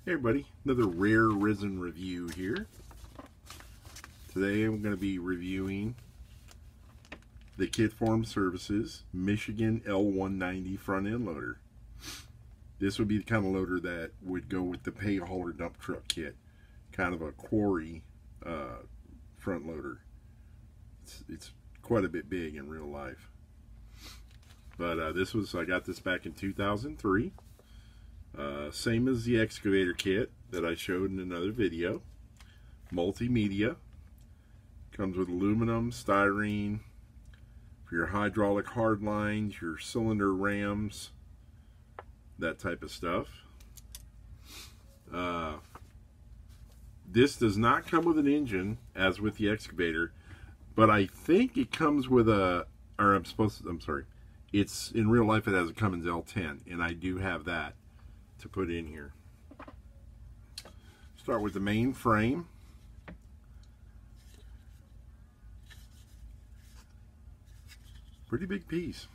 Hey everybody, another rare resin review here. Today I'm going to be reviewing the KFS Services Michigan L190 front end loader. This would be the kind of loader that would go with the pay hauler dump truck kit. Kind of a quarry front loader. It's quite a bit big in real life. But I got this back in 2003. Same as the excavator kit that I showed in another video. Multimedia. Comes with aluminum, styrene for your hydraulic hard lines, your cylinder rams, that type of stuff. This does not come with an engine as with the excavator, but I think it comes with I'm sorry, it's in real life it has a Cummins L10, and I do have that to put in here. Start with the main frame. Pretty big piece.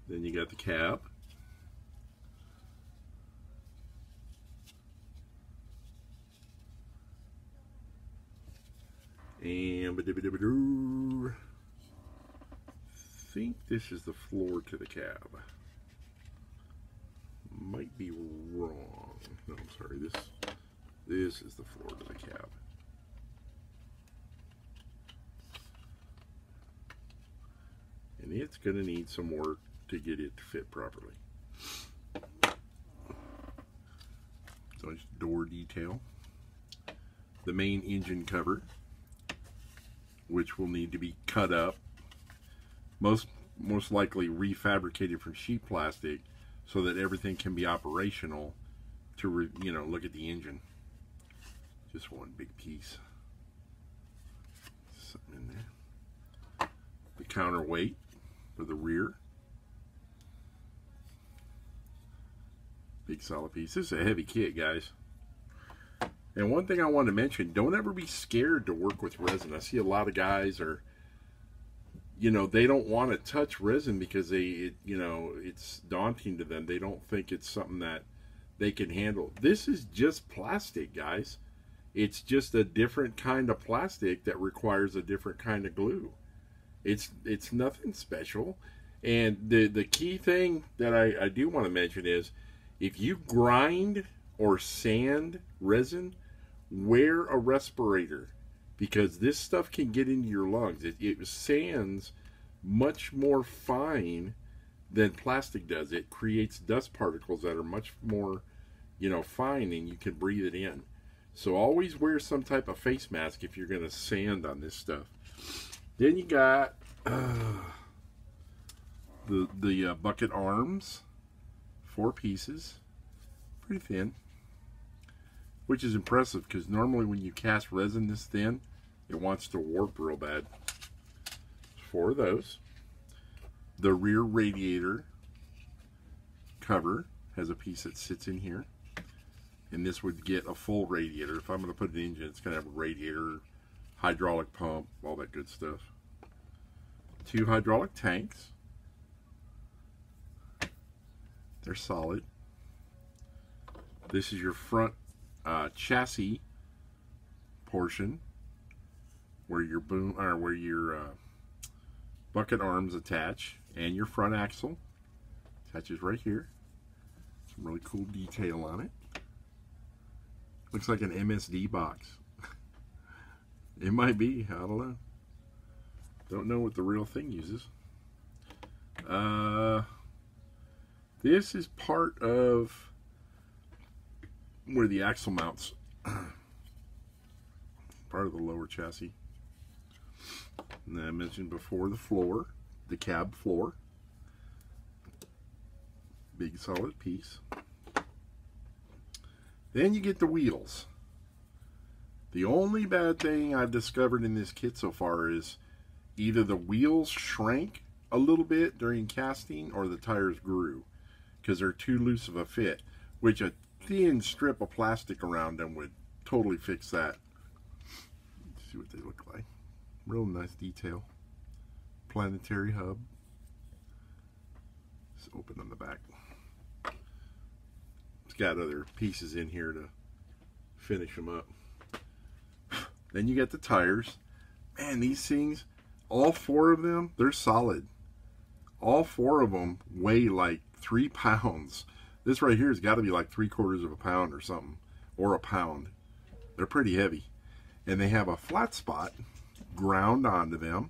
Then you got the cab. And I think this is the floor to the cab. Might be wrong. No, I'm sorry. This is the floor to the cab. And it's going to need some work to get it to fit properly. So it's door detail. The main engine cover, which will need to be cut up. Most likely refabricated from sheet plastic so that everything can be operational to look at the engine. Just one big piece. Something in there. The counterweight for the rear. Big solid piece. This is a heavy kit, guys. And one thing I want to mention, don't ever be scared to work with resin. I see a lot of guys they don't want to touch resin because it's daunting to them. They don't think it's something that they can handle. This is just plastic, guys. It's just a different kind of plastic that requires a different kind of glue. It's nothing special. And the key thing that I do want to mention is, if you grind or sand resin, wear a respirator, because this stuff can get into your lungs. It sands much more fine than plastic does. It creates dust particles that are much more fine, and you can breathe it in. So always wear some type of face mask if you're going to sand on this stuff. Then you got the bucket arms, 4 pieces, pretty thin, which is impressive because normally when you cast resin this thin, it wants to warp real bad. 4 of those. The rear radiator cover has a piece that sits in here. And this would get a full radiator. If I'm going to put an engine, it's going to have a radiator, hydraulic pump, all that good stuff. 2 hydraulic tanks. They're solid. This is your front chassis portion, where your bucket arms attach, and your front axle attaches right here. Some really cool detail on it. Looks like an MSD box. It might be. I don't know. Don't know what the real thing uses. This is part of where the axle mounts. Part of the lower chassis. And I mentioned before the floor, the cab floor. Big solid piece. Then you get the wheels. The only bad thing I've discovered in this kit so far is either the wheels shrank a little bit during casting or the tires grew because they're too loose of a fit, which a thin strip of plastic around them would totally fix that. Let's see what they look like. Real nice detail. Planetary hub. It's open on the back. It's got other pieces in here to finish them up. Then you got the tires. Man, these things, all 4 of them, they're solid. All 4 of them weigh like 3 pounds. This right here has got to be like 3/4 of a pound or something, or a pound. They're pretty heavy. And they have a flat spot ground onto them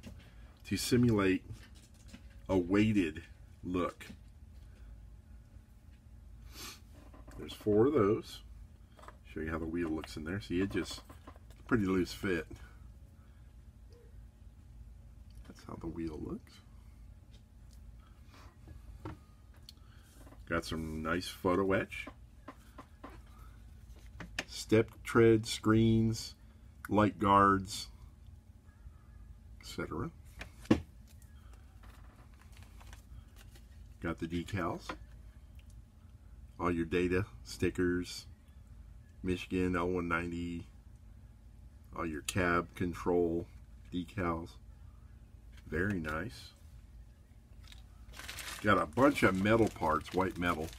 to simulate a weighted look. There's 4 of those. Show you how the wheel looks in there. See, it just pretty loose fit. That's how the wheel looks. Got some nice photo etch. Step tread screens, light guards, etc. Got the decals. All your data, stickers, Michigan L190, all your cab control decals. Very nice. Got a bunch of metal parts, white metal.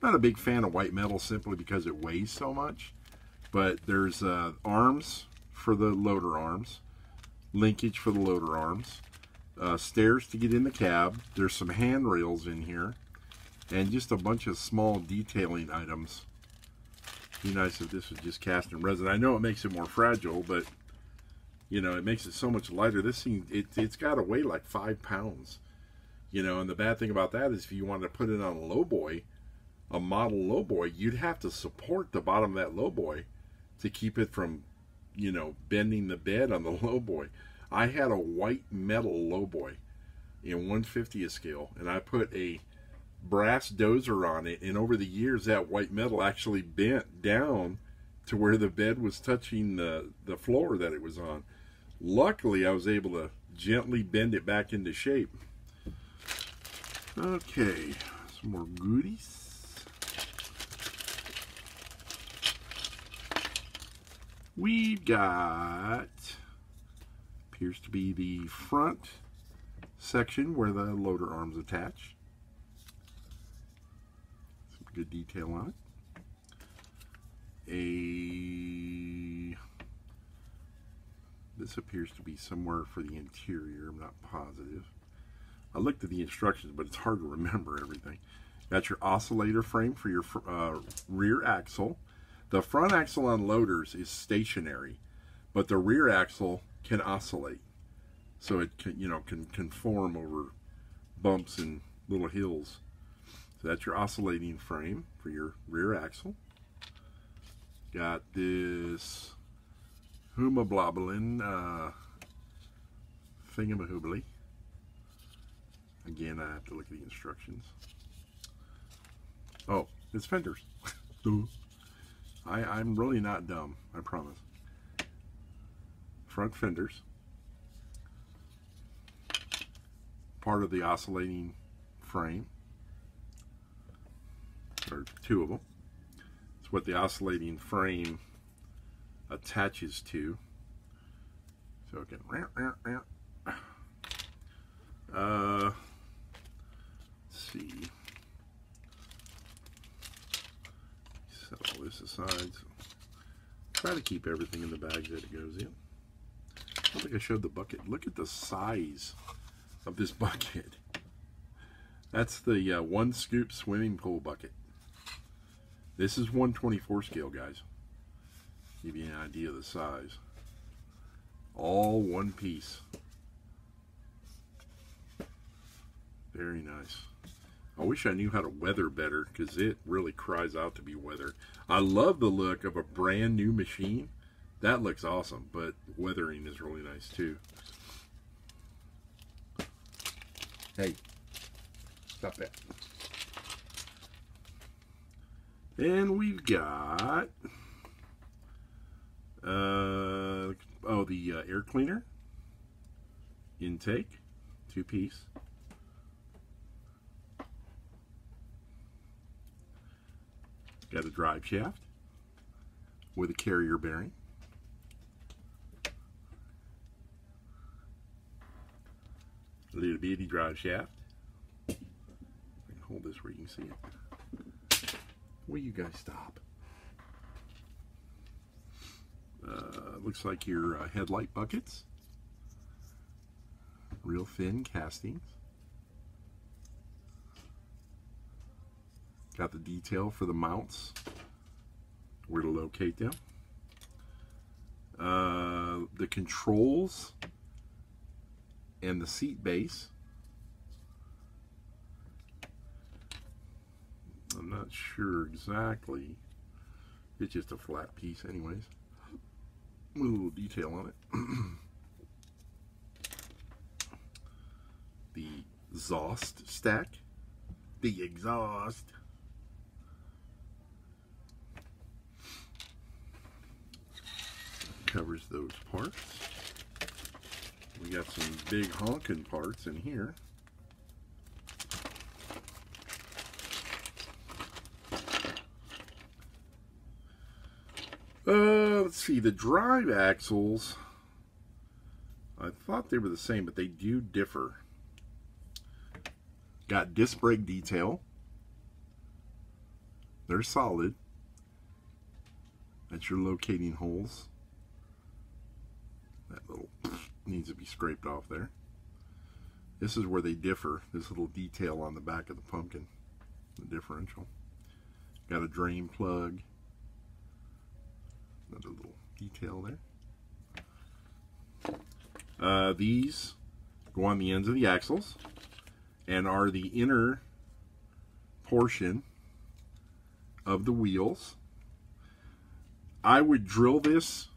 I'm not a big fan of white metal simply because it weighs so much, but there's arms for the loader arms, linkage for the loader arms, stairs to get in the cab. There's some handrails in here, and just a bunch of small detailing items. Be nice if this was just cast in resin. I know it makes it more fragile, but you know, it makes it so much lighter. This thing, it's got to weigh like 5 pounds. You know, and the bad thing about that is if you wanted to put it on a lowboy, a model lowboy, you'd have to support the bottom of that lowboy to keep it from, you know, bending the bed on the lowboy. I had a white metal lowboy in 1/50th scale, and I put a brass dozer on it, and over the years that white metal actually bent down to where the bed was touching the floor that it was on. Luckily, I was able to gently bend it back into shape. Okay, some more goodies. We've got, appears to be the front section where the loader arms attach. Some good detail on it. This appears to be somewhere for the interior, I'm not positive. I looked at the instructions, but it's hard to remember everything. Got your oscillator frame for your rear axle. The front axle on loaders is stationary, but the rear axle can oscillate. So it can, you know, can conform over bumps and little hills. So that's your oscillating frame for your rear axle. Got this Humabloblin thingamahoobly. Again, I have to look at the instructions. Oh, it's fenders. I'm really not dumb, I promise. Front fenders. Part of the oscillating frame. Or 2 of them. It's what the oscillating frame attaches to. So it can let's see. Set all this aside. So try to keep everything in the bag that it goes in. I don't think I showed the bucket. Look at the size of this bucket. That's the 1 scoop swimming pool bucket. This is 1/24 scale, guys. Give you an idea of the size. All one piece. Very nice. I wish I knew how to weather better, because it really cries out to be weathered. I love the look of a brand new machine. That looks awesome, but weathering is really nice too. Hey, stop that. And we've got the air cleaner intake, 2-piece. Got a drive shaft with a carrier bearing. A little bitty drive shaft. hold this where you can see it. Will you guys stop? Looks like your headlight buckets. Real thin castings. Got the detail for the mounts, where to locate them. The controls and the seat base. I'm not sure exactly. It's just a flat piece anyways. A little detail on it. The exhaust stack. The exhaust. Covers those parts. We got some big honking parts in here. Let's see, the drive axles, I thought they were the same, but they do differ. Got disc brake detail. They're solid. That's your locating holes. That little needs to be scraped off there. This is where they differ. This little detail on the back of the pumpkin, the differential. Got a drain plug. Another little detail there. These go on the ends of the axles and are the inner portion of the wheels. I would drill this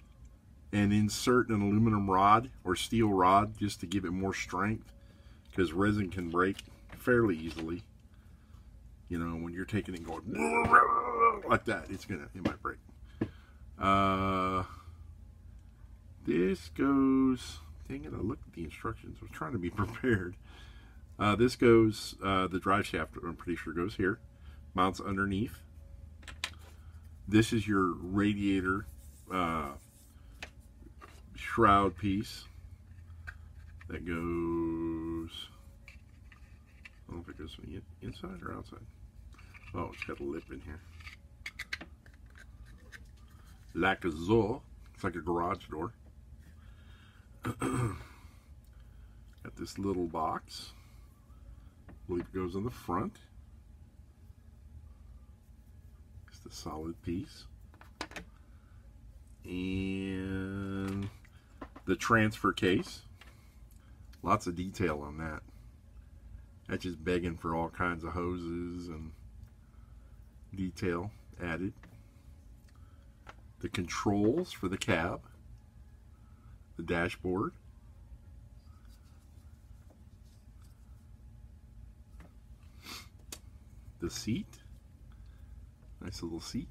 and insert an aluminum rod or steel rod just to give it more strength, because resin can break fairly easily. You know, when you're taking it and going like that, it might break. This goes, dang it, I looked at the instructions. I was trying to be prepared. This goes, the drive shaft, I'm pretty sure goes here. Mounts underneath. This is your radiator shroud piece that goes, I don't know if it goes from the inside or outside. Oh, it's got a lip in here. Like a zoo. It's like a garage door. Got this little box. I believe it goes on the front. It's the solid piece. And the transfer case. Lots of detail on that. That's just begging for all kinds of hoses and detail added. The controls for the cab, the dashboard, the seat, nice little seat.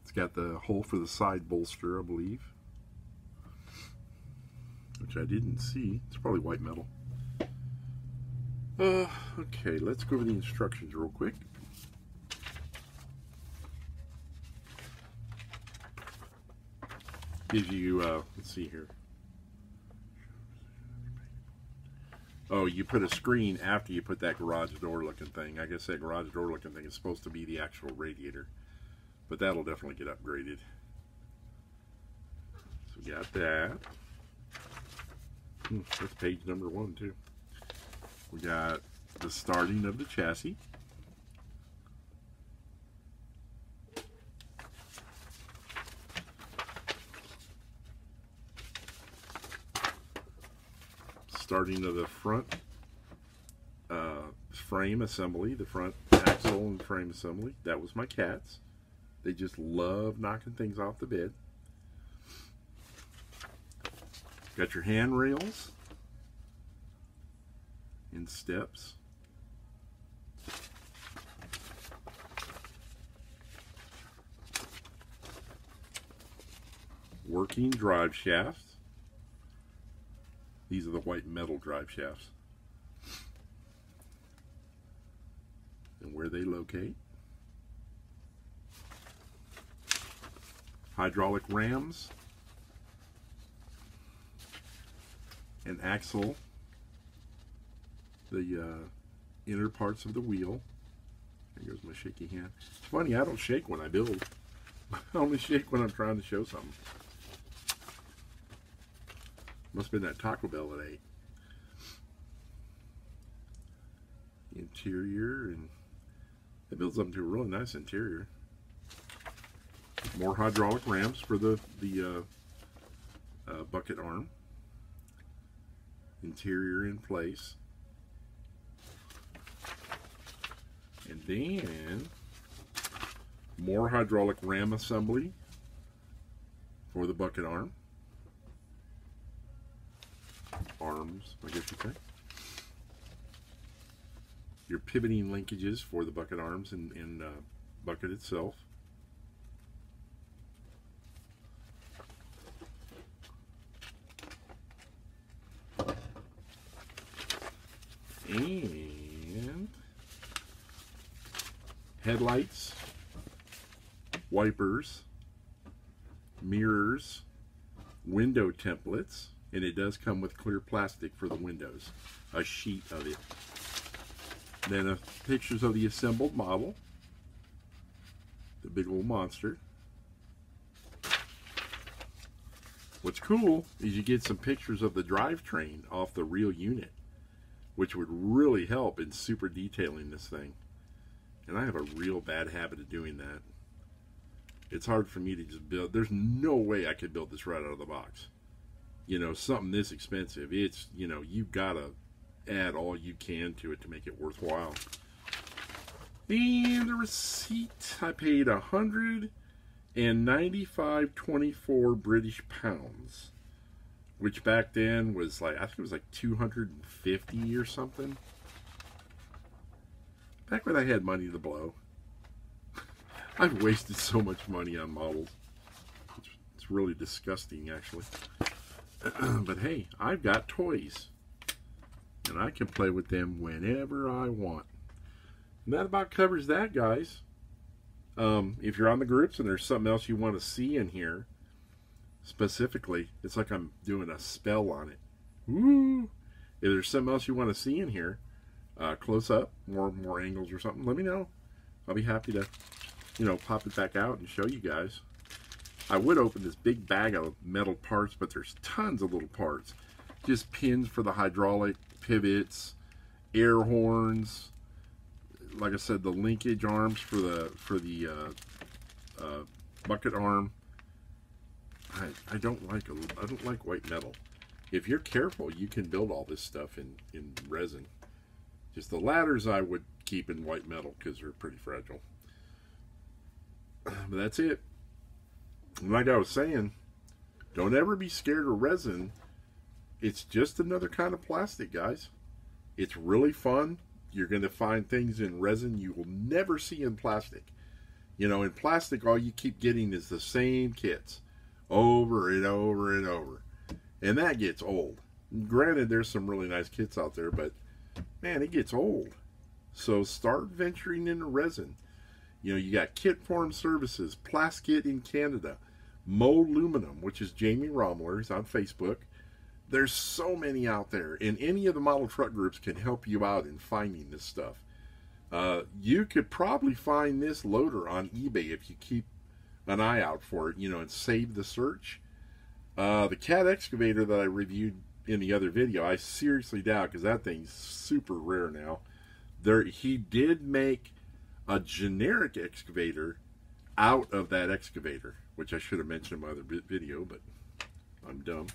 It's got the hole for the side bolster, I believe, which I didn't see. It's probably white metal. Okay, let's go over the instructions real quick. Gives you, let's see here. Oh, you put a screen after you put that garage door looking thing. I guess that garage door looking thing is supposed to be the actual radiator, but that'll definitely get upgraded. So we got that. That's page number 1 too. We got the starting of the chassis. Starting of the front frame assembly, the front axle and frame assembly. That was my cats. They just love knocking things off the bed. Got your handrails and steps. Working drive shafts. These are the white metal drive shafts. And where they locate. Hydraulic rams. An axle the inner parts of the wheel. There goes my shaky hand. It's funny, I don't shake when I build. I only shake when I'm trying to show something. Must have been that Taco Bell at 8. Interior, and it builds up into a really nice interior. More hydraulic rams for the bucket arm. Interior in place. And then more hydraulic ram assembly for the bucket arm. Arms, I guess you say. Your pivoting linkages for the bucket arms and bucket itself. And headlights, wipers, mirrors, window templates, and it does come with clear plastic for the windows, a sheet of it. Then pictures of the assembled model, the big old monster. What's cool is you get some pictures of the drivetrain off the real unit, which would really help in super detailing this thing. And I have a real bad habit of doing that. It's hard for me to just build. There's no way I could build this right out of the box. You know, something this expensive, it's, you know, you've got to add all you can to it to make it worthwhile. And the receipt, I paid $195.24 British pounds, which back then was like, I think it was like 250 or something. Back when I had money to blow. I've wasted so much money on models. It's really disgusting, actually. But hey, I've got toys, and I can play with them whenever I want. And that about covers that, guys. If you're on the groups and there's something else you want to see in here, specifically, it's like I'm doing a spell on it. Woo! If there's something else you want to see in here, close up, more angles or something, let me know. I'll be happy to, you know, pop it back out and show you guys. I would open this big bag of metal parts, but there's tons of little parts. Just pins for the hydraulic, pivots, air horns. Like I said, the linkage arms for the bucket arm. I don't like white metal. If you're careful, you can build all this stuff in resin. Just the ladders I would keep in white metal because they're pretty fragile. But that's it. And like I was saying, don't ever be scared of resin. It's just another kind of plastic, guys. It's really fun. You're going to find things in resin you will never see in plastic. You know, in plastic, all you keep getting is the same kits over and over and over. And that gets old. Granted, there's some really nice kits out there, but man, it gets old. So start venturing into resin. You know, you got Kit Form Services, Plaskit in Canada, Moluminum, which is Jamie Rommler. He's on Facebook. There's so many out there, and any of the model truck groups can help you out in finding this stuff. You could probably find this loader on eBay if you keep an eye out for it, you know, and save the search. The cat excavator that I reviewed in the other video, I seriously doubt, because that thing's super rare now. He did make a generic excavator out of that excavator, which I should have mentioned in my other video, but I'm dumb.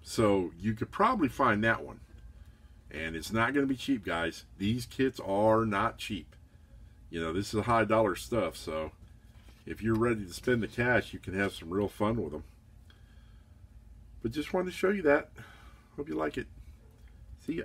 So you could probably find that one, and it's not going to be cheap, guys. These kits are not cheap. You know, this is high dollar stuff, so if you're ready to spend the cash, you can have some real fun with them. But just wanted to show you that. Hope you like it. See ya.